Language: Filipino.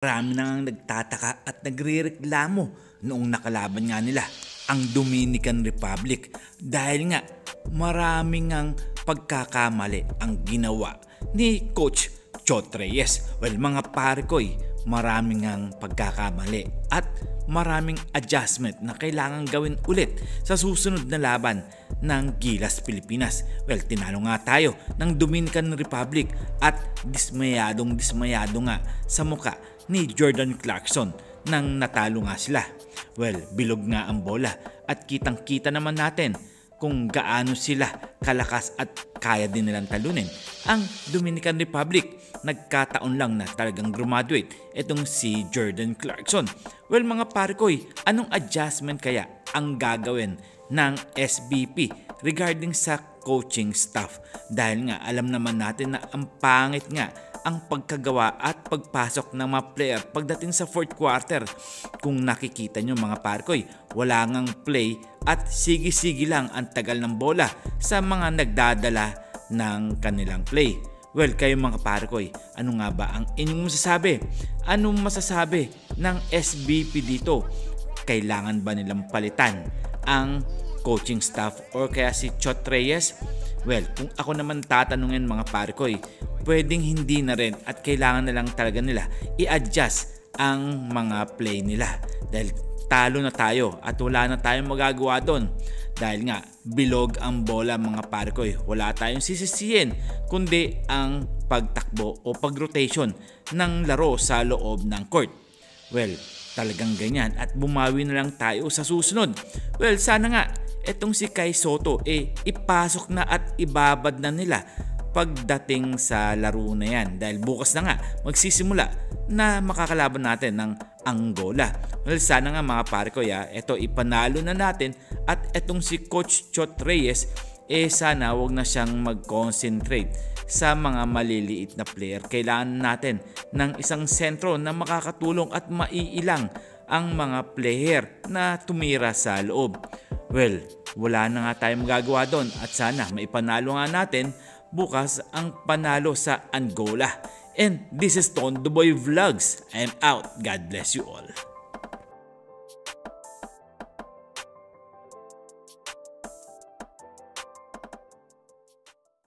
Marami nang nagtataka at nagrereklamo noong nakalaban nga nila ang Dominican Republic dahil nga maraming ngang pagkakamali ang ginawa ni Coach Chot Reyes. Well, mga pare ko'y maraming ngang pagkakamali at maraming adjustment na kailangan gawin ulit sa susunod na laban ng Gilas Pilipinas. Well, tinalo nga tayo ng Dominican Republic at dismayado nga sa muka ni Jordan Clarkson nang natalo nga sila. Well, bilog nga ang bola at kitang-kita naman natin kung gaano sila kalakas at kaya din nilang talunin ang Dominican Republic. Nagkataon lang na talagang graduate itong si Jordan Clarkson. Well, mga pare ko'y, anong adjustment kaya ang gagawin ng SBP regarding sa coaching staff? Dahil nga alam naman natin na ang pangit nga ang pagkagawa at pagpasok ng mga player pagdating sa fourth quarter. Kung nakikita nyo mga parkoy, wala ngang play at sige-sige lang ang tagal ng bola sa mga nagdadala ng kanilang play. Well, kayo mga parkoy, ano nga ba ang inyong masasabi? Anong masasabi ng SBP dito? Kailangan ba nilang palitan ang coaching staff or kaya si Chot Reyes? Well, kung ako naman tatanungin mga parkoy, pwedeng hindi na rin at kailangan na lang talaga nila i-adjust ang mga play nila dahil talo na tayo at wala na tayong magagawa doon dahil nga bilog ang bola mga parkoy. Wala tayong sisisihin kundi ang pagtakbo o pag-rotation ng laro sa loob ng court. Well, talagang ganyan at bumawi na lang tayo sa susunod. Well, sana nga etong si Kai Sotto ipasok na at ibabad na nila pagdating sa laro na yan dahil bukas na nga magsisimula na makakalaban natin ng Angola. Well, sana nga mga pare ko eto ipanalo na natin at etong si Coach Chot Reyes sana wag na siyang mag-concentrate sa mga maliliit na player. Kailangan natin ng isang sentro na makakatulong at maiilang ang mga player na tumira sa loob. Well, wala na nga tayong magagawa doon at sana maipanalo nga natin bukas ang panalo sa Angola. And this is Tondo Boy Vlogs. I'm out. God bless you all.